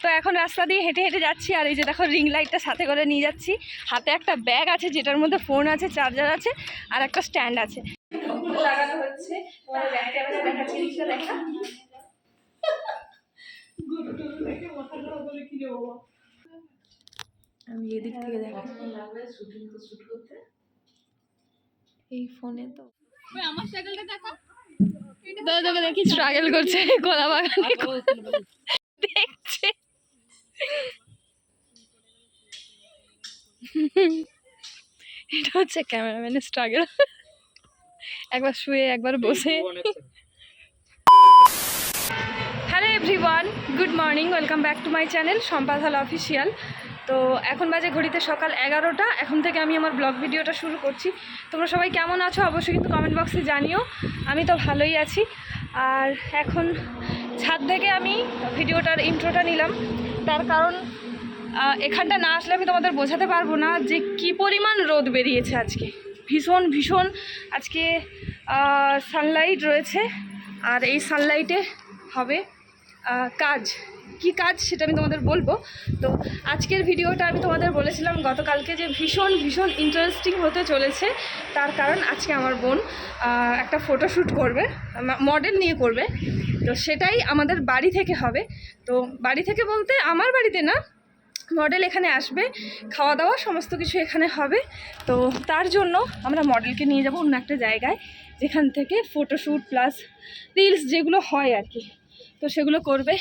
তো এখন রাস্তা দিয়ে হেঁটে হেঁটে যাচ্ছি, আর এই যে দেখো রিং লাইটটা সাথে করে নিয়ে যাচ্ছি। হাতে একটা ব্যাগ আছে যেটার মধ্যে ফোন আছে, চার্জার আছে, আর একটা স্ট্যান্ড আছে। লাগানো হচ্ছে, তোমার ব্যাগ ক্যামেরা দেখাচ্ছি, রিক্সা দেখা। আমি এদিক থেকে দেখি এই ফোনে তো আমার সাইকেলটা দেখা দাদা দেখি স্ট্রাগল করছে কলা বাগানে দেখছে। এটা হচ্ছে ক্যামেরাম্যানের স্ট্রাগল, একবার শুয়ে একবার বসে। Hello everyone, good morning, welcome back to my channel Sampad হল অফিসিয়াল। তো এখন বাজে ঘড়িতে সকাল 11টা। এখন থেকে আমি আমার ব্লগ ভিডিওটা শুরু করছি। তোমরা সবাই কেমন আছো অবশ্যই কিন্তু কমেন্ট বক্সে জানিও। আমি তো ভালোই আছি। আর এখন ছাদ থেকে আমি ভিডিওটার ইন্ট্রোটা নিলাম, তার কারণ এখানটা না আসলে আমি তোমাদের বোঝাতে পারবো না যে কি পরিমাণ রোদ বেরিয়েছে আজকে। ভীষণ ভীষণ আজকে সানলাইট রয়েছে, আর এই সানলাইটে হবে কাজ। কি কাজ সেটা আমি তোমাদের বলবো। তো আজকের ভিডিওটা আমি তোমাদের বলেছিলাম গতকালকে যে ভীষণ ভীষণ ইন্টারেস্টিং হতে চলেছে, তার কারণ আজকে আমার বোন একটা ফটোশ্যুট করবে, মডেল নিয়ে করবে। তো সেটাই আমাদের বাড়ি থেকে হবে। তো বাড়ি থেকে বলতে আমার বাড়িতে না, মডেল এখানে আসবে, খাওয়া দাওয়া সমস্ত কিছু এখানে হবে। তো তার জন্য আমরা মডেলকে নিয়ে যাব অন্য একটা জায়গায়, যেখান থেকে ফটোশ্যুট প্লাস রিলস যেগুলো হয় আর কি, তো সেগুলো করবে।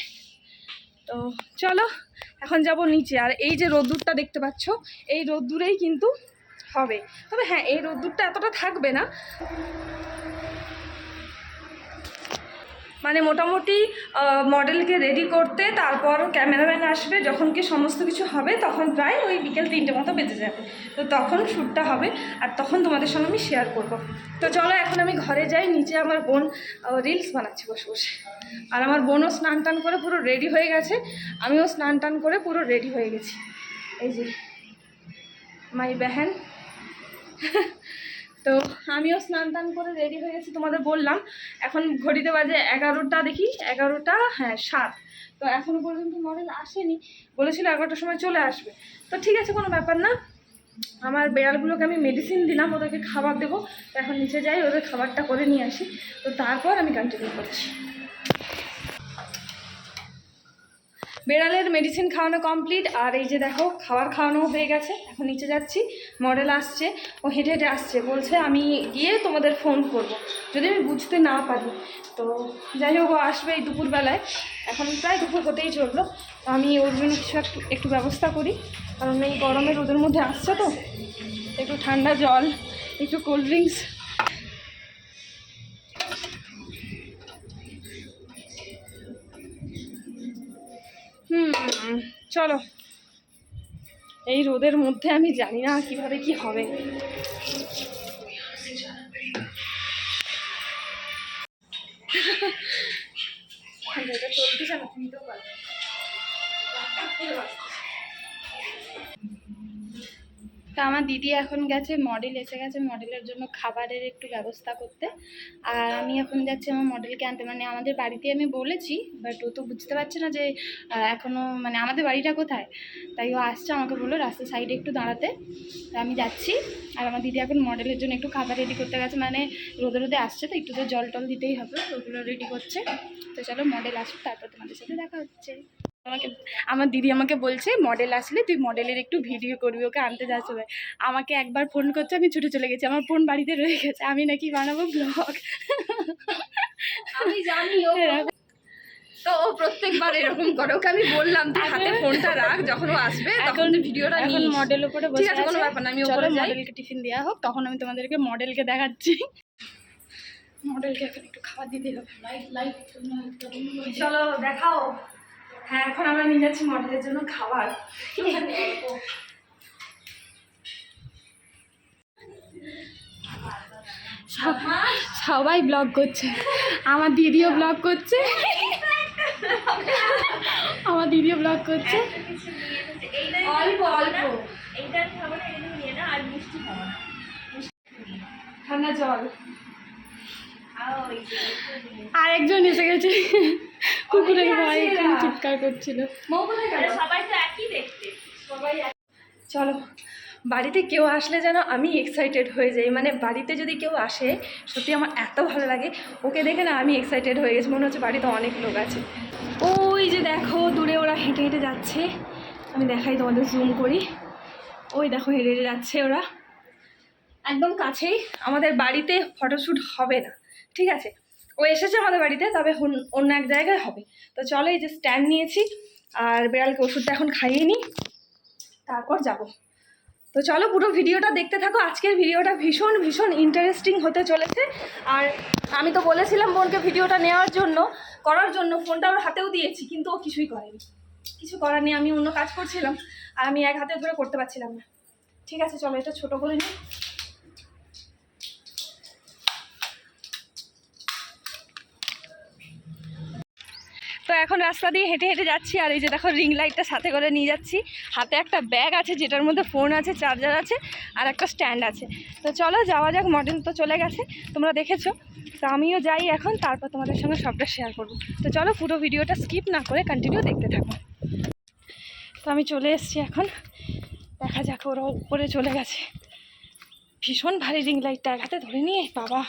তো চলো এখন যাব নিচে। আর এই যে রোদ্দুরটা দেখতে পাচ্ছ, এই রোদ্দুরেই কিন্তু হবে। তবে হ্যাঁ, এই রোদ্দুরটা এতটা থাকবে না, মানে মোটামুটি মডেলকে রেডি করতে, তারপর ক্যামেরাম্যান আসবে, যখন কি সমস্ত কিছু হবে তখন প্রায় ওই বিকেল 3টে মতো বেজে যাবে। তো তখন শ্যুটটা হবে, আর তখন তোমাদের সঙ্গে আমি শেয়ার করব। তো চলো এখন আমি ঘরে যাই। নিচে আমার বোন রিলস বানাচ্ছে বসে বসে, আর আমার বোনও স্নান টান করে পুরো রেডি হয়ে গেছে, আমিও স্নান টান করে পুরো রেডি হয়ে গেছি। এই যে মাই বেহেন। তো আমিও স্নান টান করে রেডি হয়ে গেছি, তোমাদের বললাম। এখন ঘড়িতে বাজে 11টা, দেখি 11টা, হ্যাঁ 7। তো এখনও পর্যন্ত মডেল আসেনি, বলেছিল 11টার সময় চলে আসবে। তো ঠিক আছে, কোনো ব্যাপার না। আমার বেড়ালগুলোকে আমি মেডিসিন দিলাম, ওদেরকে খাবার দেবো। তো এখন নিচে যাই, ওদের খাবারটা করে নিয়ে আসি, তো তারপর আমি কন্টিনিউ করছি। বেড়ালের মেডিসিন খাওয়ানো কমপ্লিট, আর এই যে দেখো খাবার খাওয়ানো হয়ে গেছে। এখন নিচে যাচ্ছি, মডেল আসছে, ও হেঁটে হেঁটে আসছে, বলছে আমি গিয়ে তোমাদের ফোন করব যদি আমি বুঝতে না পারি। তো যাই হোক, ও আসবে এই দুপুরবেলায়, এখন প্রায় দুপুর হতেই চললো। তো আমি ওর জন্য কিছু একটু ব্যবস্থা করি, কারণ এই গরমে রোদের মধ্যে আসছে, তো একটু ঠান্ডা জল, একটু কোল্ড ড্রিঙ্কস। চলো, এই রোদের মধ্যে আমি জানি না কিভাবে কি হবে। চলতেছে না, তুমিতেও পারবে। তো আমার দিদি এখন গেছে, মডেল এসে গেছে, মডেলের জন্য খাবারের একটু ব্যবস্থা করতে। আর আমি এখন যাচ্ছি আমার মডেলকে আনতে। মানে আমাদের বাড়িতে আমি বলেছি, বাট ও তো বুঝতে পারছে না যে এখনও মানে আমাদের বাড়িটা কোথায়। তাই ও আসছে, আমাকে বললো রাস্তার সাইডে একটু দাঁড়াতে। তো আমি যাচ্ছি। আর আমার দিদি এখন মডেলের জন্য একটু খাবার রেডি করতে গেছে, মানে রোদে রোদে আসছে তো একটু তো জল টল দিতেই হবে, ওগুলো রেডি করছে। তো চলো মডেল আসুক, তারপর তোমাদের সাথে দেখা হচ্ছে। আমার দিদি আমাকে বলছে মডেল আসলে তুই মডেলের একটু ভিডিও করবি, ওকে আনতে যাচ্ছে। আমাকে একবার ফোন করছে, আমি ছুটে চলে গেছি, আমার ফোন বাড়িতে রয়ে গেছে, আমি নাকি বানাবো ব্লগ। আমি জানি তো ও প্রত্যেকবার এরকম করে, ওকে আমি বললাম তুই হাতে ফোনটা রাখ, যখন ও আসবে তখন ভিডিওটা নিয়ে। এখন মডেল উপরে বসে আছে, কোনো ব্যাপার না, আমি উপরে যাই, মডেলকে টিফিন দেওয়া হোক, তখন আমি তোমাদেরকে মডেলকে দেখাচ্ছি। মডেলকে এখন একটু খাবার দিতে হবে। চলো দেখাও। হ্যাঁ, এখন আমরা নিয়ে যাচ্ছি মডেলের জন্য খাবার। সবাই ব্লগ করছে, আমার দিদিও ব্লগ করছে, আমার দিদিও ব্লগ করছে। অল্প অল্প ঠান্ডা জল। আর একজন এসে গেছে, কুকুরের ভাই এখানে চিৎকার করছিল। সবাই তো একই দেখতে, সবাই চলো, বাড়িতে কেউ আসলে যেন আমি এক্সাইটেড হয়ে যাই, মানে বাড়িতে যদি কেউ আসে সত্যি আমার এত ভালো লাগে, ওকে দেখে না আমি এক্সাইটেড হয়ে গেছি, মনে হচ্ছে বাড়িতে অনেক লোক আছে। ওই যে দেখো দূরে ওরা হেঁটে হেঁটে যাচ্ছে, আমি দেখাই তোমাদের জুম করি, ওই দেখো হেঁটে হেঁটে যাচ্ছে ওরা, একদম কাছেই। আমাদের বাড়িতে ফটোশ্যুট হবে না, ঠিক আছে, ও এসেছে আমাদের বাড়িতে, তবে অন্য এক জায়গায় হবে। তো চলো, এই যে স্ট্যান্ড নিয়েছি, আর বিড়ালকে ওষুধটা এখন খাইয়ে নিই, তারপর যাব। তো চলো পুরো ভিডিওটা দেখতে থাকো, আজকের ভিডিওটা ভীষণ ভীষণ ইন্টারেস্টিং হতে চলেছে। আর আমি তো বলেছিলাম বোনকে ভিডিওটা করার জন্য ফোনটা ওর হাতেও দিয়েছি, কিন্তু ও কিছুই করেনি, কিছু করার নেই, আমি অন্য কাজ করছিলাম আর আমি এক হাতে ধরে করতে পারছিলাম না। ঠিক আছে চলো, এটা ছোটো করে নিই। তো এখন রাস্তা দিয়ে হেঁটে হেঁটে যাচ্ছি, আর এই যে দেখো রিং লাইটটা সাথে করে নিয়ে যাচ্ছি, হাতে একটা ব্যাগ আছে যেটার মধ্যে ফোন আছে, চার্জার আছে, আর একটা স্ট্যান্ড আছে। তো চলো যাওয়া যাক, মডেল তো চলে গেছে তোমরা দেখেছো, তো আমিও যাই এখন, তারপর তোমাদের সঙ্গে সবটা শেয়ার করবো। তো চলো পুরো ভিডিওটা স্কিপ না করে কন্টিনিউ দেখতে থাকো। তো আমি চলে এসেছি এখন, দেখা যাক, ওরা উপরে চলে গেছে। ভীষণ ভারী রিং লাইটটা এক হাতে ধরে নিয়ে বাবা।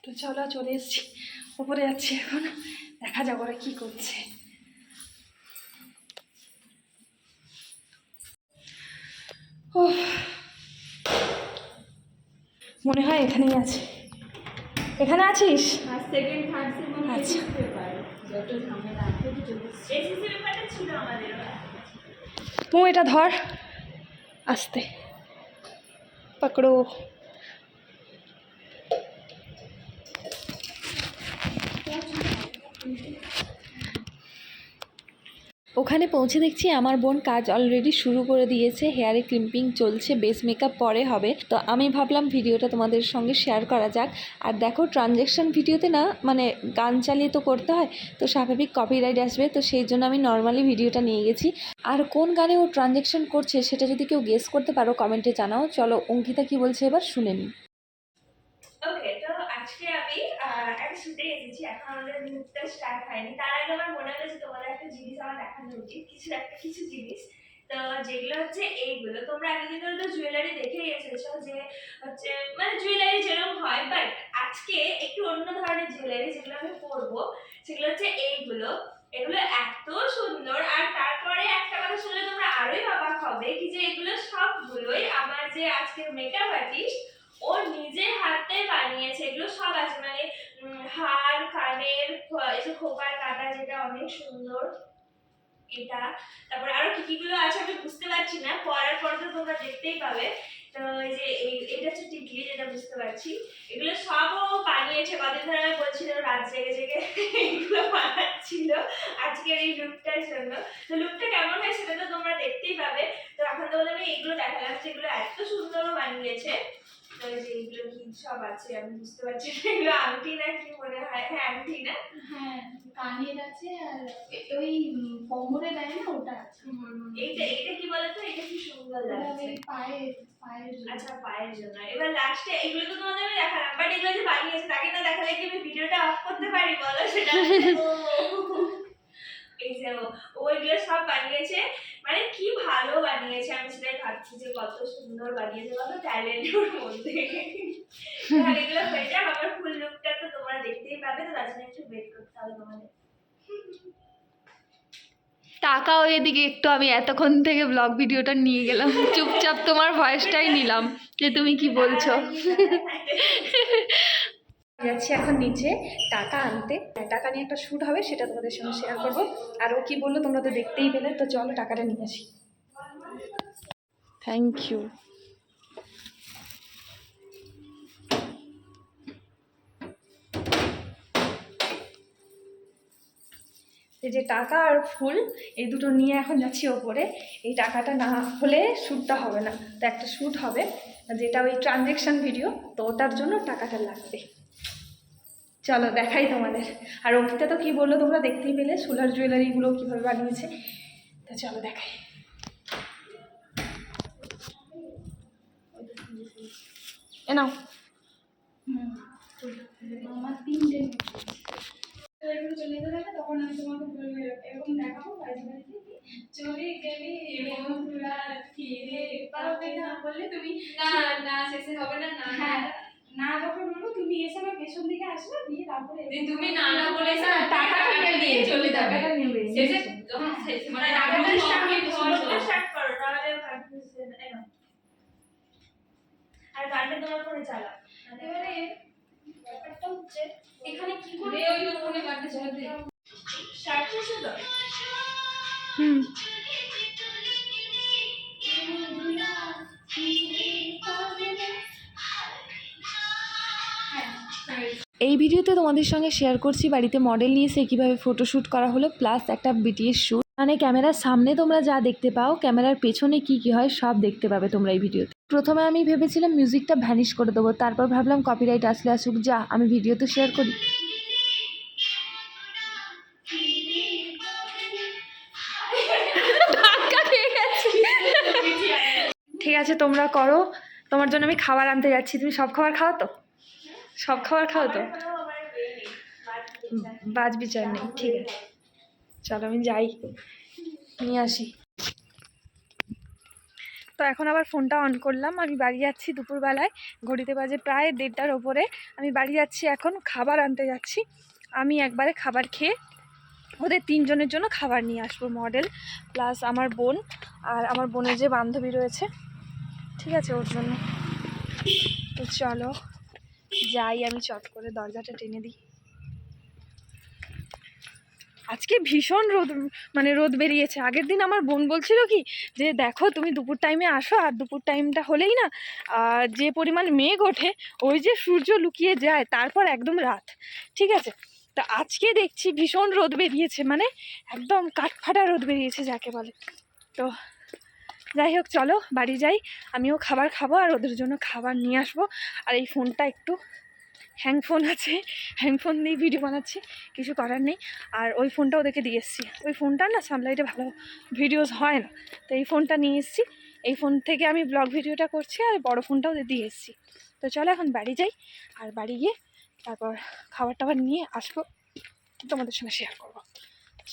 তো চলো চলে এসেছি, উপরে যাচ্ছি এখন, দেখা যাক ওরা কী করছে। ও মনে হয় এখানেই আছে, এখানে আছিস? আচ্ছা তুই এটা ধর, আস্তে পকড়ো। ওখানে পৌঁছে দেখছি আমার বোন কাজ অলরেডি শুরু করে দিয়েছে, হেয়ারে ক্রিম্পিং চলছে, বেস মেকআপ পরে হবে। তো আমি ভাবলাম ভিডিওটা তোমাদের সঙ্গে শেয়ার করা যাক। আর দেখো ট্রানজ্যাকশন ভিডিওতে না মানে গান চালিয়ে তো করতে হয়, তো স্বাভাবিক কপিরাইট আসবে, তো সেই জন্য আমি নর্মালি ভিডিওটা নিয়ে গেছি। আর কোন গানে ও ট্রানজ্যাকশন করছে সেটা যদি কেউ গেস করতে পারো কমেন্টে জানাও। চলো অঙ্কিতা কি বলছে এবার শুনে নিই। ওকে। তো আজকে আমি একটা শুটে এসেছি, এখন আমাদের মুভটা স্টার্ট হয়নি, তার আগে আমার মনে হলো যে তোমাদের একটা জিনিস আমার দেখানো উচিত, কিছু জিনিস। তো যেগুলো হচ্ছে এইগুলো, তোমরা এতদিন ধরে তো জুয়েলারি দেখেই এসেছো, যে হচ্ছে মানে জুয়েলারি যেরকম হয়, বাট আজকে একটু অন্য ধরনের জুয়েলারি যেগুলো আমি পরবো, সেগুলো হচ্ছে এইগুলো। এগুলো এত সুন্দর, আর তারপরে একটা কথা শুনলে তোমরা আরোই অবাক হবে, কি যে এগুলো সবগুলোই আমার যে আজকের মেকআপ আর্টিস্ট ও নিজে হাতে বানিয়েছে। এগুলো সব আছে, মানে হার, কানের, এই যে খোপার কাটা যেটা অনেক সুন্দর, এটা, তারপর আরো কি কি গুলো আছে আমি বুঝতে পারছি না, পরার পর তো তোমরা দেখতেই পাবে। তো এই যে এইটা হচ্ছে টিকলি, যেটা বুঝতে পারছি। এগুলো সবও বানিয়েছে, কদিন ধরে আমি বলছিল রাত জেগে জেগে এগুলো বানাচ্ছিল আজকের এই লুকটার জন্য। তো লুকটা কেমন হয় সেটা তো তোমরা দেখতেই পাবে। তো এখন তো আমি এইগুলো দেখালাম, যেগুলো এত সুন্দর বানিয়েছে। তো যে এইগুলো কি সব আছে আমি বুঝতে পারছি না, এগুলো আংটি না কি মনে হয়, হ্যাঁ আংটি না, হ্যাঁ কানের আছে, আর ওই কোমরে দেয় না ওটা আছে। এইটা কি বলতো, এটা কি সুন্দর লাগছে, পায়ের আচ্ছা পায়ের জন্য। এবার লাস্টে এগুলো তো তোমাদের আমি দেখালাম, বাট এগুলো যে বানিয়েছে তাকে না দেখালে কি আমি ভিডিওটা অফ করতে পারি বলো, সেটা এই যে ও এগুলো সব বানিয়েছে, মানে কি ভালো বানিয়েছে, আমি সেটাই ভাবছি যে কত সুন্দর বানিয়েছে, কত ট্যালেন্ট ওর মধ্যে। তাহলে এগুলো হয়ে যাক, আমার ফুল লুকটা তো তোমরা দেখতেই পাবে, তো তার জন্য একটু ওয়েট করতে হবে তোমাদের। তাকাও এদিকে একটু, আমি এতক্ষণ থেকে ব্লগ ভিডিওটা নিয়ে গেলাম, চুপচাপ তোমার ভয়েসটাই নিলাম যে তুমি কি বলছো। যাচ্ছি এখন নিচে টাকা আনতে, টাকা নিয়ে একটা শ্যুট হবে, সেটা তোমাদের সঙ্গে শেয়ার করবো। আর ও কী বললো তোমরা তো দেখতেই পেলে, তো চলো টাকাটা নিয়ে আসি। Thank you. এই যে টাকা আর ফুল, এই দুটো নিয়ে এখন যাচ্ছি ওপরে। এই টাকাটা না হলে শ্যুটটা হবে না, তো একটা শ্যুট হবে যেটা ওই ট্রানজ্যাকশান ভিডিও, তো ওটার জন্য টাকাটা লাগবে। চলো দেখাই তোমাদের। আর অঙ্কিতা তো কী বললো তোমরা দেখতেই পেলে, সোলার জুয়েলারিগুলো কীভাবে বানিয়েছে, তো চলো দেখাই। এ নাও। আমার 3টে এগুলো চলে যেতে হবে, তখন আমি তোমাকে বলবো এরকম দেখাবো বাড়ি বাড়িতে চলে গেলে বন্ধুরা ফিরে পাবে না বললে তুমি না না শেষে হবে না, না হ্যাঁ না যখন বলবো তুমি এসে আমার পেছন দিকে আসবে, দিয়ে তারপরে তুমি না না বলে টাকাটা নিয়ে চলে যাবে। টাকাটা নেবে শেষে মানে টাকাটা স্টার্ট করো, তাহলে আর গানটা তোমার ফোনে চালাও। এবারে ব্যাপারটা হচ্ছে এখানে কি করে ওই ফোনে গানটা চালাতে স্টার্ট করছো তো? হুম। এই ভিডিওতে তোমাদের সঙ্গে শেয়ার করছি বাড়িতে মডেল নিয়ে এসে কীভাবে ফটোশ্যুট করা হলো, প্লাস একটা বিটিএস শ্যুট। মানে ক্যামেরার সামনে তোমরা যা দেখতে পাও, ক্যামেরার পেছনে কি কি হয় সব দেখতে পাবে তোমরা এই ভিডিওতে। প্রথমে আমি ভেবেছিলাম মিউজিকটা ভ্যানিশ করে দেবো, তারপর ভাবলাম কপিরাইট আসলে আসুক, যা আমি ভিডিওতে শেয়ার করি। ঠিক আছে, তোমরা করো, তোমার জন্য আমি খাবার আনতে যাচ্ছি। তুমি সব খাবার খাও তো? সব খাবার খাও তো? বাজ বিচার নেই, ঠিক আছে। চলো আমি যাই, নিয়ে আসি। তো এখন আবার ফোনটা অন করলাম। আমি বাড়ি যাচ্ছি দুপুরবেলায়, ঘড়িতে বাজে প্রায় 1:30টার ওপরে। আমি বাড়ি যাচ্ছি, এখন খাবার আনতে যাচ্ছি। আমি একবারে খাবার খেয়ে ওদের 3জনের জন্য খাবার নিয়ে আসবো, মডেল প্লাস আমার বোন আর আমার বোনের যে বান্ধবী রয়েছে, ঠিক আছে, ওর জন্য। তো চলো যাই, আমি চট করে দরজাটা টেনে দিই। আজকে ভীষণ রোদ, মানে রোদ বেরিয়েছে। আগের দিন আমার বোন বলছিল কি যে দেখো তুমি দুপুর টাইমে আসো, আর দুপুর টাইমটা হলেই না যে পরিমাণ মেঘ ওঠে, ওই যে সূর্য লুকিয়ে যায়, তারপর একদম রাত, ঠিক আছে। তা আজকে দেখছি ভীষণ রোদ বেরিয়েছে, মানে একদম কাঠফাটা রোদ বেরিয়েছে যাকে বলে। তো যাই হোক, চলো বাড়ি যাই, আমিও খাবার খাবো আর ওদের জন্য খাবার নিয়ে আসবো। আর এই ফোনটা একটু হ্যাং ফোন আছে, হ্যাং ফোন দিয়ে ভিডিও বানাচ্ছি, কিছু করার নেই। আর ওই ফোনটা ওদেরকে দিয়ে এসেছি, ওই ফোনটা না সানলাইটে ভালো ভিডিওস হয় না, তো এই ফোনটা নিয়ে এসেছি। এই ফোন থেকে আমি ব্লগ ভিডিওটা করছি, আর বড় ফোনটা ওদের দিয়ে এসেছি। তো চলো এখন বাড়ি যাই, আর বাড়ি গিয়ে তারপর খাবার টাবার নিয়ে আসবো, তোমাদের সঙ্গে শেয়ার করবো।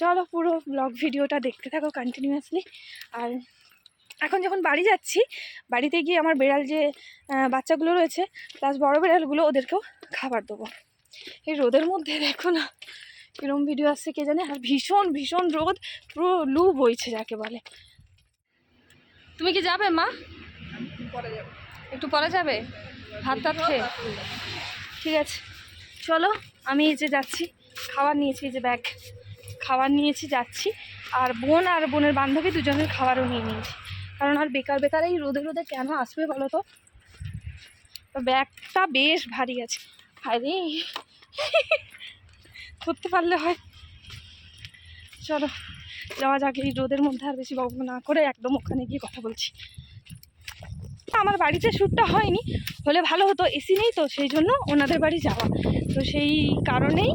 চলো পুরো ব্লগ ভিডিওটা দেখতে থাকো কন্টিনিউয়াসলি। আর এখন যখন বাড়ি যাচ্ছি, বাড়িতে গিয়ে আমার বেড়াল যে বাচ্চাগুলো রয়েছে প্লাস বড় বেড়ালগুলো, ওদেরকেও খাবার দেবো। এই রোদের মধ্যে দেখো না কিরম ভিডিও আসছে কে জানে। আর ভীষণ ভীষণ রোদ, পুরো লু বইছে যাকে বলে। তুমি কি যাবে মা? একটু পরে যাবে ভাত টাত খেয়ে? ঠিক আছে চলো, আমি এই যে যাচ্ছি, খাবার নিয়েছি, এই যে ব্যাগ খাবার নিয়েছি, যাচ্ছি। আর বোন আর বোনের বান্ধবী দুজনের খাবারও নিয়ে নিয়েছি, কারণ আর বেকার বেকার এই রোদে রোদে কেন আসবে বলো তো। ব্যাগটা বেশ ভারী আছে, আরে ধরতে পারলে হয়। চলো যাওয়া যাক, এই রোদের মধ্যে আর বেশি বকবক না করে একদম ওখানে গিয়ে কথা বলছি। আমার বাড়িতে শ্যুটটা হয়নি, হলে ভালো হতো, এসি নেই তো, সেই জন্য ওনাদের বাড়ি যাওয়া। তো সেই কারণেই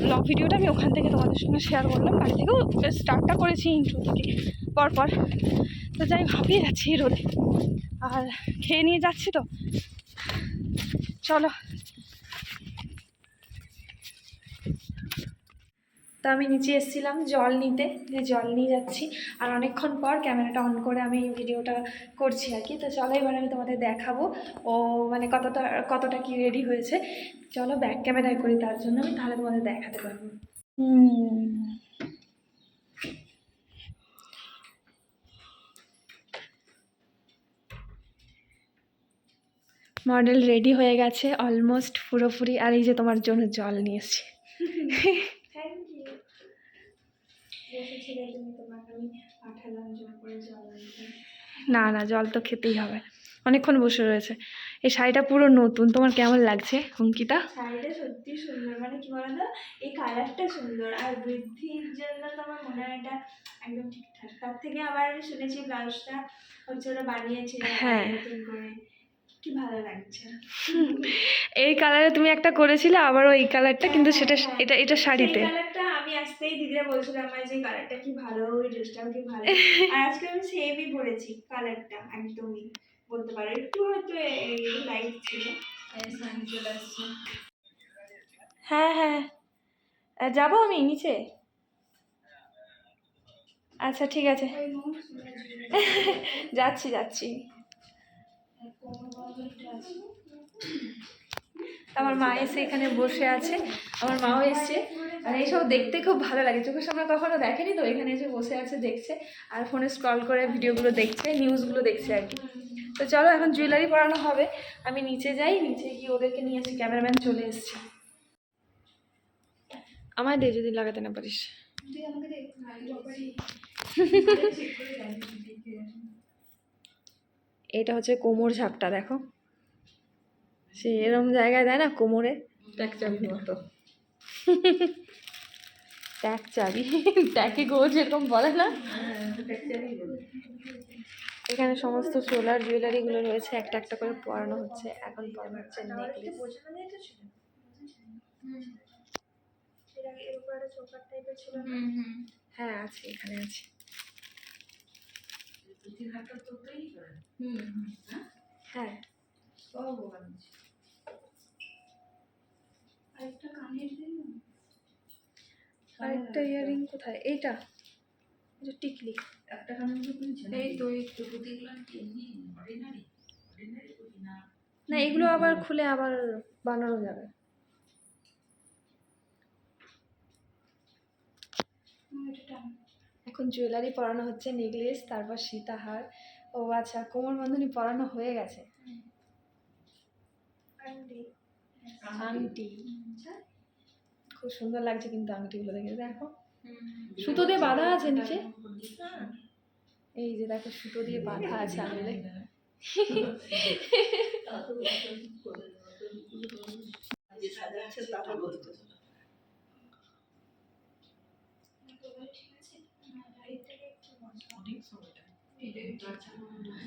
ব্লগ ভিডিওটা আমি ওখান থেকে তোমাদের সঙ্গে শেয়ার করলাম। বাড়ি থেকেও স্টার্টটা করেছি ইন্ট্রো থেকে পরপর। তো যাই, ভাবিয়ে যাচ্ছি এই রোদে, আর খেয়ে নিয়ে যাচ্ছি। তো চলো। তো আমি নিচে এসেছিলাম জল নিতে, যে জল নিয়ে যাচ্ছি। আর অনেকক্ষণ পর ক্যামেরাটা অন করে আমি ভিডিওটা করছি আর কি। তো চলো এবার আমি তোমাদের দেখাবো ও মানে কতটা কি রেডি হয়েছে। চলো ব্যাক ক্যামেরায় করি, তার জন্য আমি, তাহলে তোমাদের দেখাতে পারবো। মডেল রেডি হয়ে গেছে অলমোস্ট পুরোপুরি। আর এই যে তোমার জন্য জল নিয়ে এসেছি। Thank you. বসেছিলে তুমি, তোমাকে আমি পাঠালাম জল করে জল আনতে। না না, জল তো খেতেই হবে, অনেকক্ষণ বসে রয়েছে। এই শাড়িটা পুরো নতুন, তোমার কেমন লাগছে অঙ্কিতা? শাড়িটা সত্যি সুন্দর, মানে কি বলতো, এই কালারটা সুন্দর, আর বৃদ্ধির জন্য তো আমার মনে হয় এটা একদম ঠিকঠাক। তার থেকে আবার শুনেছি ব্লাউজটা হচ্ছে ওরা বানিয়েছে হ্যাঁ। নতুন করে, কি ভালো লাগছে। এই কালারে তুমি একটা করেছিলে, আবারও এই কালারটা, কিন্তু সেটা হ্যাঁ, এটা শাড়িতে। সেই কালারটা আমি আসতেই দিদিরা বলছিল আমার যে কালারটা কি ভালো, ওই ড্রেসটাও কি ভালো। আর আজকে আমি সেমই পরেছি কালারটা, একদমই বলতে পারো, একটু হয়তো লাইট ছিল। হ্যাঁ হ্যাঁ, যাবো আমি নিচে। আচ্ছা ঠিক আছে, যাচ্ছি যাচ্ছি। আমার মা এসে এখানে বসে আছে, আমার মাও এসছে। আর এইসব দেখতে খুব ভালো লাগে, চোখের সামনে কখনো দেখেনি তো, এখানে এসে বসে আছে দেখছে, আর ফোনে স্ক্রল করে ভিডিওগুলো দেখছে, নিউজগুলো দেখছে আর কি। তো চলো এখন জুয়েলারি পরানো হবে, আমি নিচে যাই, নিচে গিয়ে ওদেরকে নিয়ে আসি। ক্যামেরাম্যান চলে এসছে। আমায় দে যদি লাগাতে না পারিস। এটা হচ্ছে কোমর ঝাপটা, দেখো সে এরম জায়গায় দেয় না কোমরে, ট্যাক চাবির মতো। ট্যাক চাবি, ট্যাকে গোল যেরকম বলে না, এখানে সমস্ত সোলার জুয়েলারিগুলো রয়েছে, একটা একটা করে পরানো হচ্ছে। এখন পরানো হচ্ছে নেকলেস। হ্যাঁ আছে, এখানে আছে। হ্যাঁ আরেকটা ইয়ারিং কোথায়? এইটা এটা টিকলি। না এগুলো আবার খুলে আবার বানানো যাবে। এখন জুয়েলারি পরানো হচ্ছে, নেকলেস, তারপর সীতাহার। ও আচ্ছা, কোমর বন্ধনী পরানো হয়ে গেছে। আংটি খুব সুন্দর লাগছে কিন্তু আংটিগুলো দেখে, দেখো সুতো দিয়ে বাঁধা আছে নিচে। এই যে দেখো সুতো দিয়ে বাঁধা আছে আঙুলে।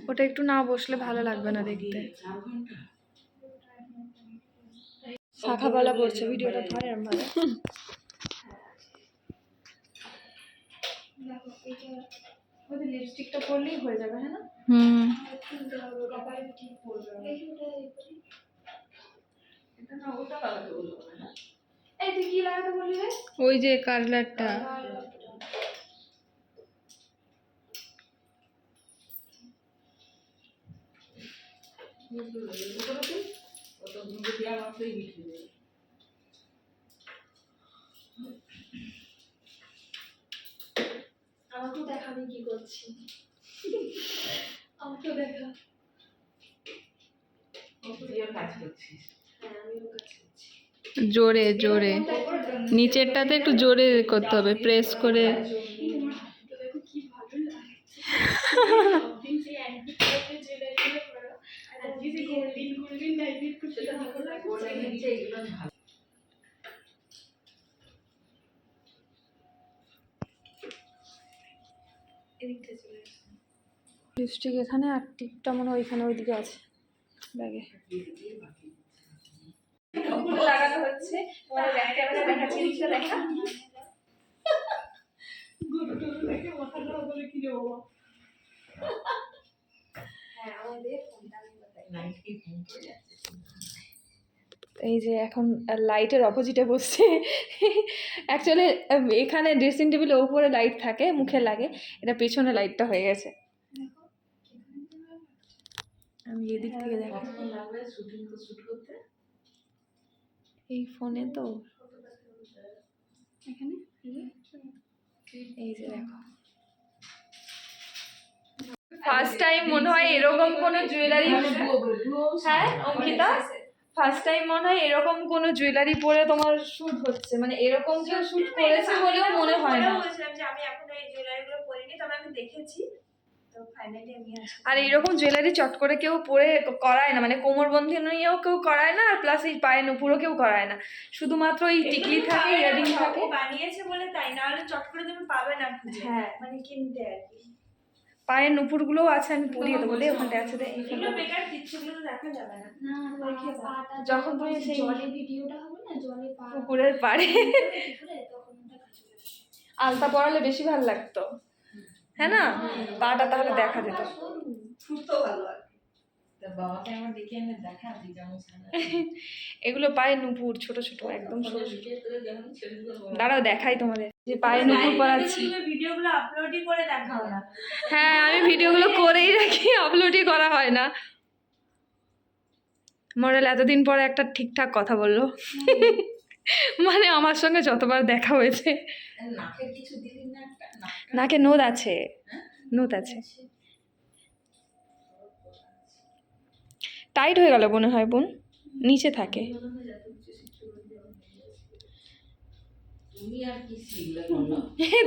ওটা একটু না বসলে ভালো লাগবে না দেখতে। শাখাবালা পড়ছে, ভিডিওটা ধরে এরম ভাবে। লিপস্টিকটা পরলেই হয়ে যাবে, হ্যাঁ না? এই তুই কি লাগাতে বললি রে? ওই যে কালারটা। আমাকেও দেখা আমি কি করছি, আমাকেও দেখা। হ্যাঁ আমিও কাজ করছি। জোরে জোরে, নিচেরটাতে একটু জোরে করতে হবে, প্রেস করে। দেখো কি ভালো লাগছে। লিপস্টিক এখানে, আর টিপটা মনে হয় ওইখানে, ওইদিকে আছে ব্যাগে। লাগানো হচ্ছে, তোমাদের ব্যাক ক্যামেরা দেখাচ্ছি, দিকটা দেখা। এই যে এখন লাইটের অপোজিটে বসছে। অ্যাকচুয়ালি এখানে ড্রেসিং টেবিলের উপরে লাইট থাকে, মুখে লাগে, এটা পেছনে লাইটটা হয়ে গেছে। আমি এদিক থেকে দেখো, এই ফোনে তো এখানে, এই যে দেখো ফার্স্ট টাইম মনে হয় এরকম কোনো জুয়েলারি, হ্যাঁ অঙ্কিতা, ফার্স্ট টাইম মনে হয় এরকম কোনো জুয়েলারি পরে তোমার শুট হচ্ছে, মানে এরকম কেউ শুট করেছে বলেও মনে হয় না। বলছিলাম যে আমি এখনো এই জুয়েলারিগুলো পরিনি, তবে আমি দেখেছি। তো ফাইনালি আমি আর এইরকম জুয়েলারি চট করে কেউ পরে করায় না, মানে কোমরবন্ধী নিয়েও কেউ করায় না, আর প্লাস এই পায়ে নুপুরও কেউ করায় না, শুধুমাত্র এই টিকলি থাকে, ইয়ারিং থাকে। বানিয়েছে বলে তাই, না হলে চট করে তুমি পাবে না খুঁজে। হ্যাঁ মানে কিনতে আর কি। পায়ের নুপুরগুলোও আছে, আমি পরিয়ে দেবো, দিয়ে ওখানটা আছে, এগুলো বেকার, কিচ্ছুগুলো তো দেখা যাবে না। যখন তুমি সেই জলে ভিডিওটা হবে না, জলে পা পুকুরের পাড়ে তখন ওটা কাজে লাগবে। আলতা পরালে বেশি ভালো লাগতো, হ্যাঁ না? পাটা তাহলে দেখা যেত। বাবাকে আমার ডেকে এনে দেখা তুই কেমন এগুলো পায়ে নুপুর, ছোট ছোট একদম ছোট ছোট। দাঁড়াও দেখাই তোমাদের যে পায়ে নুপুর পরাচ্ছি। ভিডিওগুলো আপলোডই করে দেখাও না। হ্যাঁ, আমি ভিডিওগুলো করেই রাখি, আপলোডই করা হয় না। মডেল এতদিন পরে একটা ঠিকঠাক কথা বললো। মানে আমার সঙ্গে যতবার দেখা হয়েছে। নাকে কিছু দিলি না একটা নাকে নোদ আছে, নোদ আছে। টাইট হয়ে গেল মনে হয় বোন, নিচে থাকে। তুমি আর কি শিখলে বলো?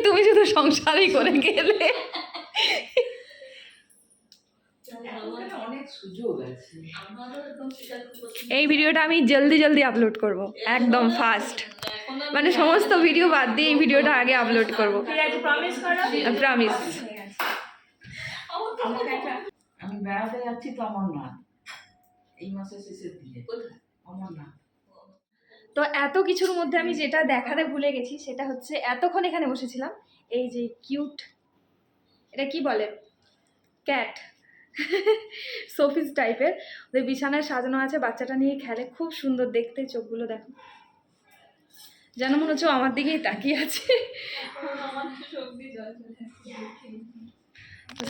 তুমি শুধু সংসারই করে গেলে। অনেক সুযোগ আছে আমারও একদম এই ভিডিওটা আমি জলদি জলদি আপলোড করব, একদম ফাস্ট। মানে সমস্ত ভিডিও বাদ দিয়ে এই ভিডিওটা আগে আপলোড করব, ঠিক আছে, প্রমিস করো। প্রমিস। আমি বেড়াতে যাচ্ছি তো অমরনাথ এই মাসের শেষের দিকে। কোথায়? অমরনাথ। তো এত কিছুর মধ্যে আমি যেটা দেখাতে ভুলে গেছি সেটা হচ্ছে এতক্ষণ এখানে বসেছিলাম, এই যে কিউট, এটা কি বলে, ক্যাট, সোফিস টাইপের, ওদের বিছানায় সাজানো আছে, বাচ্চাটা নিয়ে খেলে, খুব সুন্দর দেখতে, চোখগুলো দেখো, যেন মনে হচ্ছে ও আমার দিকেই তাকিয়ে আছে।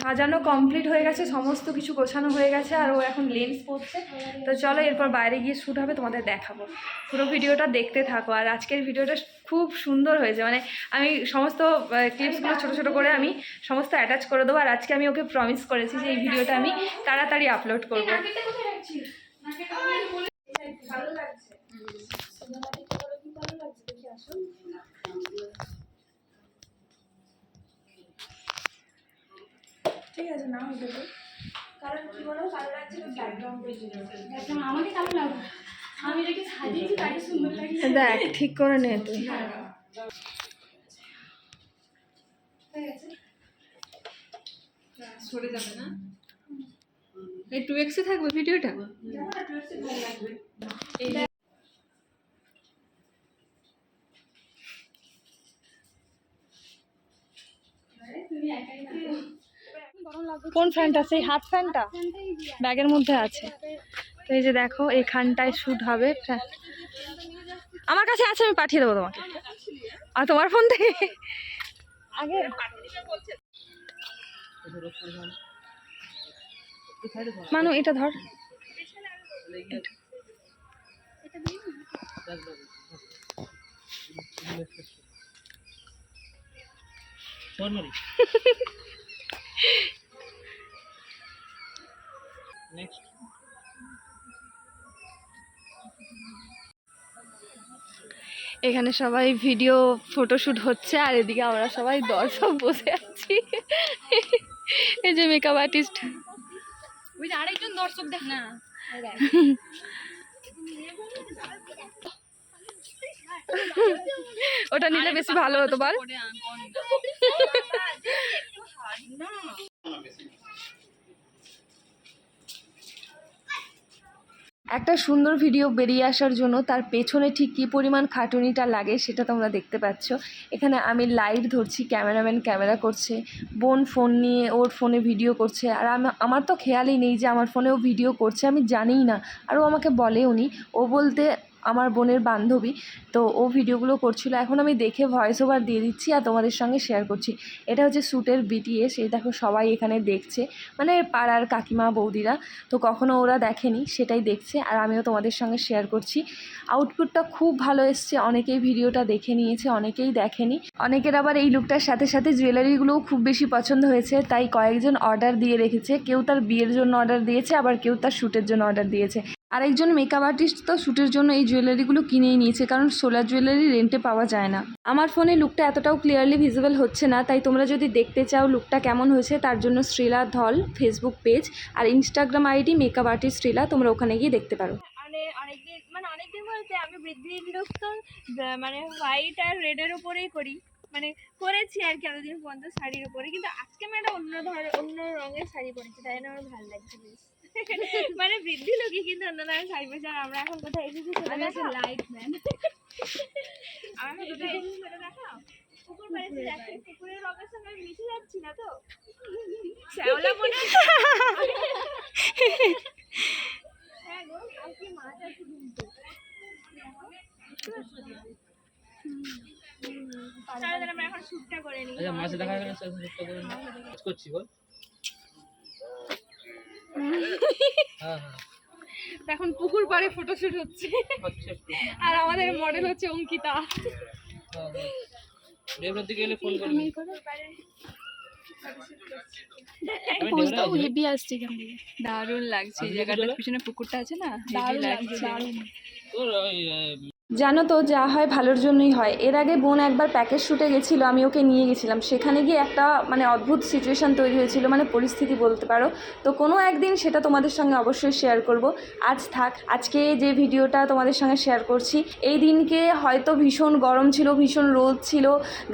সাজানো কমপ্লিট হয়ে গেছে, সমস্ত কিছু গোছানো হয়ে গেছে, আর ও এখন লেন্স পড়ছে। তো চলো এরপর বাইরে গিয়ে শ্যুট হবে, তোমাদের দেখাবো, পুরো ভিডিওটা দেখতে থাকো। আর আজকের ভিডিওটা খুব সুন্দর হয়েছে, মানে আমি সমস্ত ক্লিপসগুলো ছোটো ছোটো করে আমি সমস্ত অ্যাটাচ করে দেবো। আর আজকে আমি ওকে প্রমিস করেছি যে এই ভিডিওটা আমি তাড়াতাড়ি আপলোড করবো। ভালো লাগছে। ভালো লাগছে, দেখি আসো। ঠিক আছে, না হয়ে যাবে। কারণ কি বলো, ভালো লাগছে তো ব্যাকগ্রাউন্ডের জন্য। একদম আমাকে কেমন লাগবে, আমি এটাকে সাজিয়েছি তাকে সুন্দর লাগে। দেখ ঠিক করে নে তুই। হয়ে গেছে। সরে যাবে না, এই 2x এ থাকবে ভিডিওটা। যেমন একটু ভালো লাগবে। তুমি একাই না, কোন ফ্যানটা? সেই হাত ফ্যানটা ব্যাগের মধ্যে আছে। তো এই যে দেখো এখানটায় শ্যুট হবে, আমার কাছে আছে, আমি পাঠিয়ে দেবো তোমাকে। আর তোমার ফোন থেকে আগে মানু এটা ধর। এখানে সবাই ভিডিও ফটোশুট হচ্ছে, আর এদিকে আমরা সবাই দর্শক বসে আছি। এই যে মেকআপ আর্টিস্ট, ওই যে আরেকজন দর্শক দেখ না, ওটা নিলে বেশি ভালো হতো বল। একটা সুন্দর ভিডিও বেরিয়ে আসার জন্য তার পেছনে ঠিক কী পরিমাণ খাটুনিটা লাগে সেটা তোমরা দেখতে পাচ্ছ। এখানে আমি লাইট ধরছি, ক্যামেরাম্যান ক্যামেরা করছে, বোন ফোন নিয়ে ওর ফোনে ভিডিও করছে, আর আমার তো খেয়ালই নেই যে আমার ফোনেও ভিডিও করছে, আমি জানিই না। আর ও আমাকে বলেও নি, ও বলতে আমার বোনের বান্ধবী, তো ও ভিডিওগুলো করছিল। এখন আমি দেখে ভয়েস ওভার দিয়ে দিচ্ছি আর তোমাদের সঙ্গে শেয়ার করছি। এটা হচ্ছে শ্যুটের বিটিএস, এই দেখো সবাই এখানে দেখছে, মানে পাড়ার কাকিমা বৌদিরা, তো কখনো ওরা দেখেনি সেটাই দেখছে, আর আমিও তোমাদের সঙ্গে শেয়ার করছি। আউটপুটটা খুব ভালো এসছে, অনেকেই ভিডিওটা দেখে নিয়েছে, অনেকেই দেখেনি। অনেকের আবার এই লুকটার সাথে সাথে জুয়েলারিগুলোও খুব বেশি পছন্দ হয়েছে, তাই কয়েকজন অর্ডার দিয়ে রেখেছে। কেউ তার বিয়ের জন্য অর্ডার দিয়েছে, আবার কেউ তার শ্যুটের জন্য অর্ডার দিয়েছে। আরেকজন মেকআপ আর্টিস্ট তো শ্যুটের জন্য এই জুয়েলারিগুলো কিনেই নিয়েছে, কারণ সোলার জুয়েলারি রেন্টে পাওয়া যায় না। আমার ফোনে লুকটা এতটাও ক্লিয়ারলি ভিজিবল হচ্ছে না, তাই তোমরা যদি দেখতে চাও লুকটা কেমন হয়েছে, তার জন্য শ্রীলা ধল ফেসবুক পেজ আর Instagram ID makeup artist Shrila, তোমরা ওখানে গিয়ে দেখতে পারো। অনেকদিন বলতে আমি বৃদ্ধির লুক তো মানে হোয়াইট আর রেডের উপরেই করি, মানে করেছি আর কি এতদিন পর্যন্ত শাড়ির উপরে, কিন্তু আজকে আমি একটা অন্য রঙের শাড়ি পরেছি, তাই জন্য আমার ভালো লাগছে বেশ। মানে বৃদ্ধি লোকই কিন্তু অন্য রঙের শাড়ি পরেছি। আর আমরা এখন কোথায় এসেছি সেটা দেখো, লাইট ম্যান আমরা কোথায় এসেছি সেটা দেখাও। পুকুর পাড়েছি, দেখো পুকুরের রঙের সঙ্গে আমি মিশে যাচ্ছি না তো, শ্যাওলা মনে তাহলে আমরা এখন শ্যুটটা করে নিই। আচ্ছা মাঝে দেখা গেল চেষ্টা করে কাজ করছি বল। হ্যাঁ হ্যাঁ এখন পুকুর পাড়ে ফটোশুট হচ্ছে হচ্ছে একটু। আর আমাদের মডেল হচ্ছে অঙ্কিতা। দেবরাত দিকে এলে ফোন করবি। আমি পোস্টটাও দেবরাত হেভি আসছে এখান থেকে। দারুণ লাগছে আমি জায়গাটার চলো। পিছনে পুকুরটা আছে না, দারুণ লাগছে, দারুণ। তোর ওই জানো তো, যা হয় ভালোর জন্যই হয়। এর আগে বোন একবার প্যাকেজ শ্যুটে গেছিলো, আমি ওকে নিয়ে গেছিলাম। সেখানে গিয়ে একটা মানে অদ্ভুত সিচুয়েশান তৈরি হয়েছিল, মানে পরিস্থিতি বলতে পারো। তো কোনো একদিন সেটা তোমাদের সঙ্গে অবশ্যই শেয়ার করব। আজ থাক, আজকে যে ভিডিওটা তোমাদের সঙ্গে শেয়ার করছি, এই দিনকে হয়তো ভীষণ গরম ছিল, ভীষণ রোদ ছিল,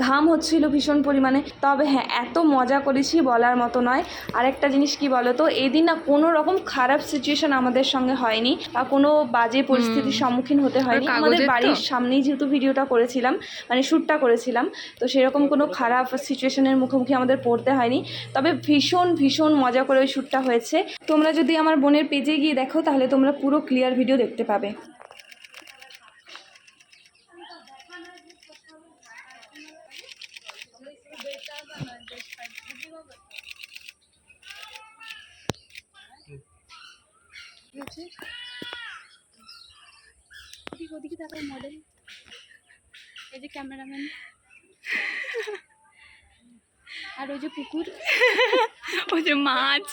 ঘাম হচ্ছিল ভীষণ পরিমাণে। তবে হ্যাঁ, এত মজা করেছি বলার মতো নয়। আরেকটা জিনিস কি বলো তো, এই দিন না কোনো রকম খারাপ সিচুয়েশান আমাদের সঙ্গে হয়নি বা কোনো বাজে পরিস্থিতির সম্মুখীন হতে হয়নি। আমাদের বাড়ির সামনেই যেহেতু ভিডিওটা করেছিলাম, মানে শ্যুটটা করেছিলাম, তো সেরকম কোনো খারাপ সিচুয়েশনের মুখোমুখি আমাদের পড়তে হয়নি। তবে ভীষণ ভীষণ মজা করে ওই শ্যুটটা হয়েছে। তোমরা যদি আমার বোনের পেজে গিয়ে দেখো তাহলে তোমরা পুরো ক্লিয়ার ভিডিও দেখতে পাবে। ওদিকে তাকাও মডেল, এই যে ক্যামেরাম্যান, আর ওই যে পুকুর, ওই যে মাছ।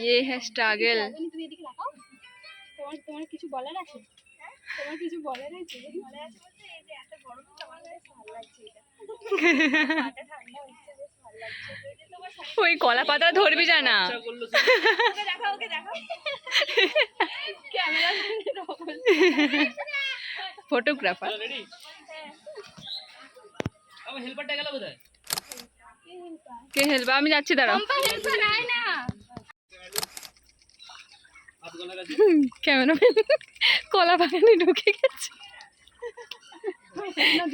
ये है स्ट्रगल। তুমি এদিকে তাকাও। তোমার কিছু বলার আছে? তোমার কিছু বলার আছে? মনে আছে বলতে এই যে এত গরম তো আমার বেশ ভালো লাগছে এটা। মাথা ঠান্ডা হচ্ছে, বেশ ভালো লাগছে। তো এই যে তোমার ওই কলা পাতা ধরবি জানা। ইচ্ছা করলো ওকে দেখাও, ওকে দেখাও। ফটোগ্রাফার। রেডি। আমার হেল্পারটা গেল কোথায়? কে হেল্প? আমি যাচ্ছি, দাঁড়াও। হাত গলা গেছে। ক্যামেরাম্যান কলা বাগানে ঢুকে গেছে।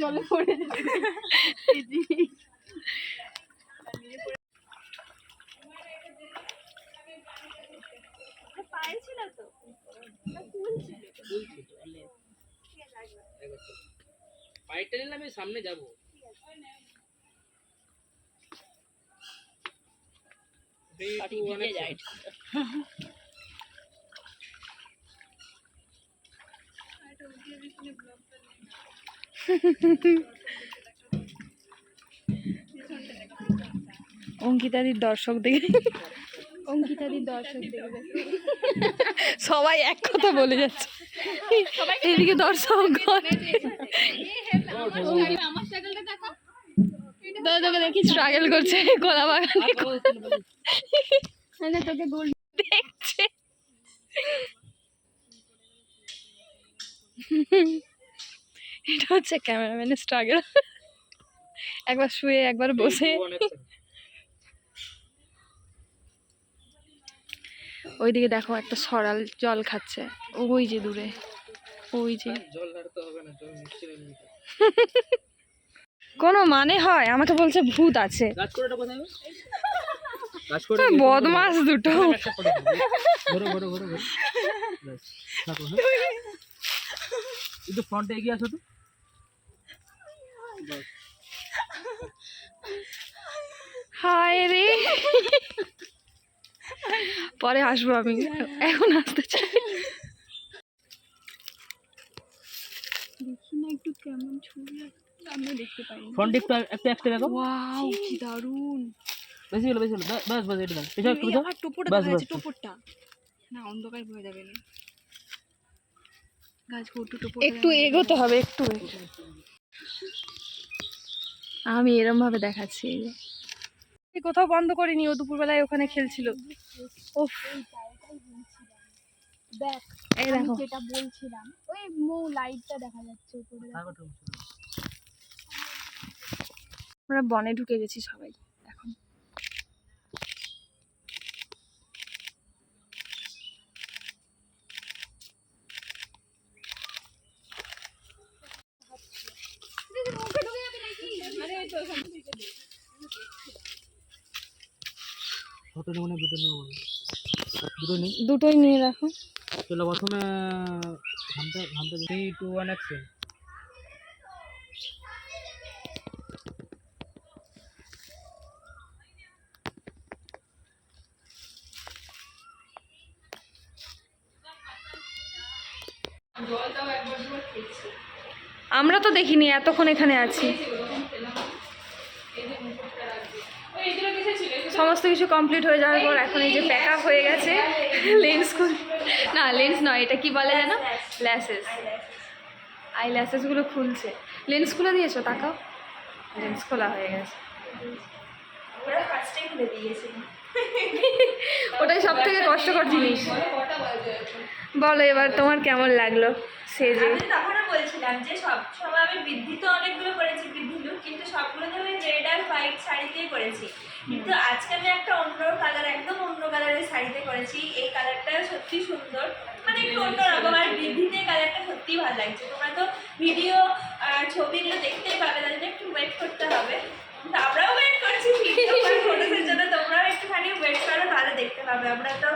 জলে পড়ে যাবে। পায়ে ছিল তো, না ফুল ছিল। বলছি তো আলে। পাইটটা নিলে আমি সামনে যাব। অঙ্কিতাদির দর্শক দেখে অঙ্কিতাদির দর্শক দেখবে। সবাই এক কথা বলে যাচ্ছে। এদিকে দর্শক আমার সাইকেলটা দেখো। তোকে দেখি স্ট্রাগল করছে কলা বাগানে, মানে তোকে গোল দেখছে। এটা হচ্ছে ক্যামেরাম্যানের স্ট্রাগল। একবার শুয়ে একবার বসে। ওইদিকে দেখো একটা সরাল জল খাচ্ছে, ওই যে দূরে, ওই যে। জল ঢালতে হবে না, জল মিক্সচারে নিতে। কোনো মানে হয়? আমাকে বলছে ভূত আছে। কাজ করে কোথায় গো? কাজ করে বদমাস দুটো। একটা ফটো ঘোরো ঘোরো ঘোরো ঘোরো। ব্যাস থাকো। হ্যাঁ একটু ফ্রন্টে এগিয়ে আসো তো। বাস হায় রে, পরে আসবো আমি, এখন আসতে চাই। দেখি না একটু কেমন ছবি আমরা দেখতে পাই। ফ্রন্টে একটু এক্সট্রা দেখো। ওয়াও কি দারুণ। বেশি হলো বেশি হলো। বাস বাস এটা দাও। পেছনে একটু দাও। আমার টোপরটা বাস, দেখা যাচ্ছে, বাস। টোপরটা না অন্ধকার হয়ে যাবে না। গাছ একটু টোপর, একটু এগোতে হবে, একটু। আমি এরম ভাবে দেখাচ্ছি, এই যে কোথাও বন্ধ করিনি, ও দুপুরবেলায় ওখানে খেলছিল। ওফ, দেখ এই আমি দেখো। যেটা বলছিলাম, ওই লাইটটা দেখা যাচ্ছে উপরে। থাকো তো। আমরা বনে ঢুকে গেছি সবাই এখন। ফটো নেবো না ভিডিও নেবো? দুটো নেই দুটোই নিয়ে রাখো। চলো প্রথমে ঘামতে ঘামতে 3 2 1 অ্যাকশন। আমরা তো দেখিনি, এতক্ষণ এখানে আছি। সমস্ত কিছু কমপ্লিট হয়ে যাওয়ার পর এখন এই যে প্যাক আপ হয়ে গেছে। লেন্স না, লেন্স নয়, এটা কি বলে জানো? ল্যাসেস। আই ল্যাসেসগুলো খুলছে। লেন্স খুলে দিয়েছো? তাকাও, লেন্স খোলা হয়ে গেছে। ওরা ফার্স্টেই খুলে দিয়েছে। ওটাই সব থেকে কষ্টকর জিনিস। বলো এবার তোমার কেমন লাগলো সেজে? আমি তখনও বলছিলাম যে সব সময় আমি বৃদ্ধি তো অনেকগুলো করেছি, বৃদ্ধি লুক, কিন্তু সবগুলোতে আমি রেড আর হোয়াইট শাড়িতেই করেছি। কিন্তু আজকে আমি একটা অন্য কালার, একদম অন্য কালারের শাড়িতে করেছি। এই কালারটা সত্যি সুন্দর, মানে একটু অন্যরকম। আর বৃদ্ধিতে কালারটা সত্যিই ভালো লাগছে। তোমরা তো ভিডিও আর ছবিগুলো দেখতেই পাবে, তার জন্য একটু ওয়েট করতে হবে। কিন্তু আমরাও ওয়েট করছি ভিডিও ফটোসের জন্য, তোমরাও একটুখানি ওয়েট করো, তাহলে দেখতে পাবে। আমরা তো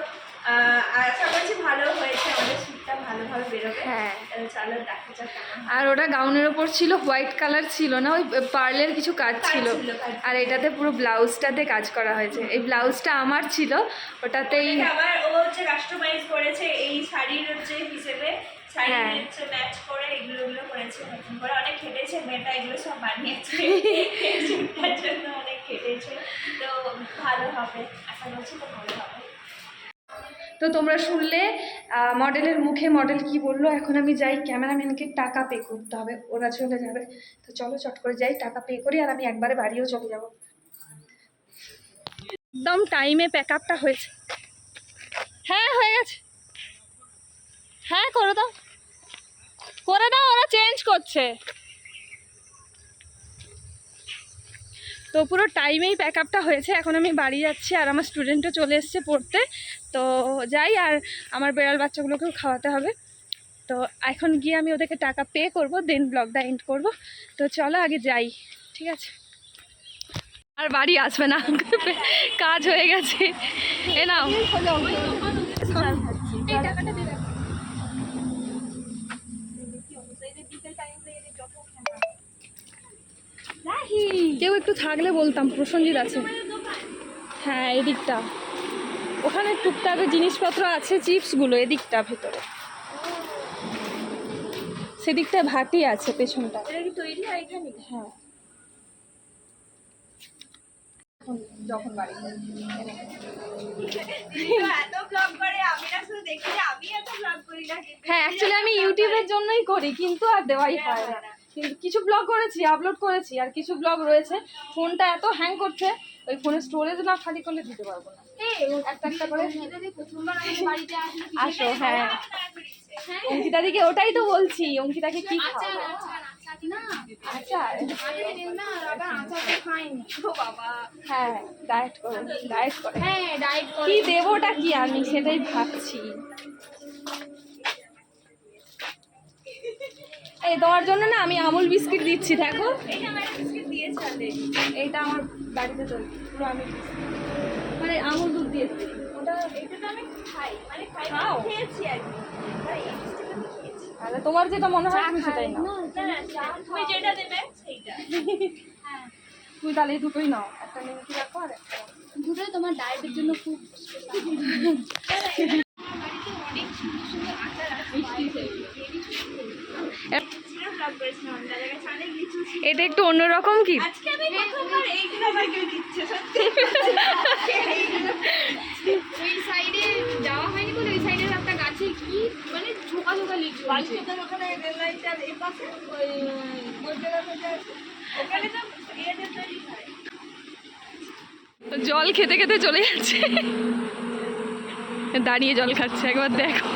আশা করছি ভালো হয়েছে, আমাদের শীতটা ভালোভাবে বেরোবে। হ্যাঁ। চলো দেখা যাক কেমন হয়। আর ওটা গাউনের ওপর ছিল, হোয়াইট কালার ছিল না, ওই পার্লের কিছু কাজ ছিল। আর এটাতে পুরো ব্লাউজটাতে কাজ করা হয়েছে। এই ব্লাউজটা আমার ছিল, ওটাতেই আবার ও হচ্ছে কাস্টমাইজ করেছে এই শাড়ির হচ্ছে হিসেবে, শাড়ির হ্যাঁ। হচ্ছে ম্যাচ করে এগুলো করেছে নতুন করে। অনেক খেটেছে মেয়েটা, এগুলো সব বানিয়েছে। এই চুলটার জন্য অনেক খেটেছে, তো ভালো হবে, আশা করছি তো ভালো হবে। তো তোমরা শুনলে মডেলের মুখে মডেল কি বললো। এখন আমি যাই, ক্যামেরাম্যানকে টাকা পে করতে হবে, ওরা চলে যাবে। তো চলো চট করে যাই, টাকা পে করি, আর আমি একবারে বাড়িও চলে যাব। একদম টাইমে প্যাক আপটা হয়েছে। হ্যাঁ হয়ে গেছে। হ্যাঁ করে দাও, করে দাও, ওরা চেঞ্জ করছে। তো পুরো টাইমেই প্যাক আপটা হয়েছে। এখন আমি বাড়ি যাচ্ছি, আর আমার স্টুডেন্টও চলে এসছে পড়তে। তো যাই, আর আমার বেড়াল বাচ্চাগুলোকেও খাওয়াতে হবে। তো এখন গিয়ে আমি ওদেরকে টাকা পে করব, দেন ব্লগটা এন্ড করব। তো চলো আগে যাই, ঠিক আছে? আর বাড়ি আসবে না, কাজ হয়ে গেছে। এ নাও, এই টাকাটা দিয়ে রাখো। কেউ একটু থাকলে বলতাম, প্রসঞ্জিৎ আছে। হ্যাঁ এদিকটা, ওখানে টুকটাক জিনিসপত্র আছে, চিপসগুলো এদিকটা ভেতরে, সেদিকটায় ভাটি আছে পেছনটা। এটা কি তৈরি হয় এখানে? হ্যাঁ, যখন বাড়ি যাই। এত ব্লগ করে, আমি না শুধু দেখি যে আমি এত ব্লগ করি না, কিন্তু হ্যাঁ অ্যাকচুয়ালি আমি ইউটিউবের জন্যই করি, কিন্তু আর দেওয়াই হয় না। কিন্তু কিছু ব্লগ করেছি, আপলোড করেছি, আর কিছু ব্লগ রয়েছে। ফোনটা এত হ্যাং করছে, ওই ফোনের স্টোরেজ না খালি করলে দিতে পারবো না। একটা একটা করে প্রথমবার আমি বাড়িতে আসলে আসো। হ্যাঁ অঙ্কিতাদিকে ওটাই তো বলছি, অঙ্কিতাকে কি আচার খাওয়াবো? আচার আচার না আচার? আচার না, আবার আচার তো খাইনি। ও বাবা। হ্যাঁ ডায়েট করে, ডায়েট করে। হ্যাঁ ডায়েট করে। কি দেবোটা কি আমি সেটাই ভাবছি। এই তোমার জন্য না আমি আমুল বিস্কিট দিচ্ছি, দেখো। এটা আমার বিস্কিট দিয়েছে অলরেডি। এইটা আমার বাড়িতে তৈরি, পুরো আমি মানে আমুল দুধ দিয়ে তৈরি। ওটা এটা তো আমি খাই, মানে খাই না, খাও? খেয়েছি আর কি। ভাই এই বিস্কিটটা তো খেয়েছি। তাহলে তোমার যেটা মনে হয় তুমি সেটাই নাও। না না, তুমি যেটা দেবে সেইটা। তুমি তাহলে এই দুটোই নাও, একটা নিমকি রাখো আর একটা দুটোই তোমার ডায়েটের জন্য খুব ব্লগ করেছিলাম, তাদের কাছে অনেক কিছু ছিল। এটা একটু অন্যরকম কি? আজকে আমি প্রথমবার এইগুলো আমার কেউ দিচ্ছে, সত্যি। ওই সাইডে যাওয়া হয়নি বলে ওই সাইডের একটা গাছে কি মানে ঝোঁকা ঝোঁকা লিচু হয়েছে। ওখানে রেল লাইনটার এই পাশে ওই জায়গাটা, ওখানে তো ইয়েদের তৈরি হয়। জল খেতে খেতে চলে যাচ্ছে, দাঁড়িয়ে জল খাচ্ছে, একবার দেখো।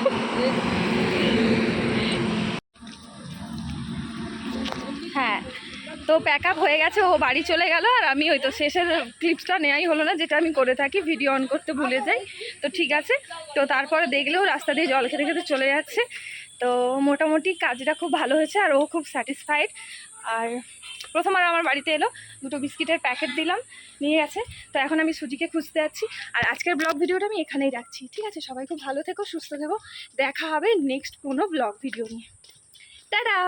হ্যাঁ তো প্যাক আপ হয়ে গেছে, ও বাড়ি চলে গেল, আর আমি ওই তো শেষের ক্লিপসটা নেওয়াই হলো না, যেটা আমি করে থাকি, ভিডিও অন করতে ভুলে যাই। তো ঠিক আছে, তো তারপরে দেখলেও রাস্তা দিয়ে জল খেতে খেতে চলে যাচ্ছে। তো মোটামুটি কাজটা খুব ভালো হয়েছে, আর ও খুব স্যাটিসফাইড। আর প্রথমবার আমার বাড়িতে এলো, দুটো বিস্কিটের প্যাকেট দিলাম, নিয়ে গেছে। তো এখন আমি সুজিকে খুঁজতে যাচ্ছি। আর আজকের ব্লগ ভিডিওটা আমি এখানেই রাখছি, ঠিক আছে? সবাই খুব ভালো থেকো, সুস্থ থেকো, দেখা হবে নেক্সট কোনো ব্লগ ভিডিও নিয়ে। টাটা।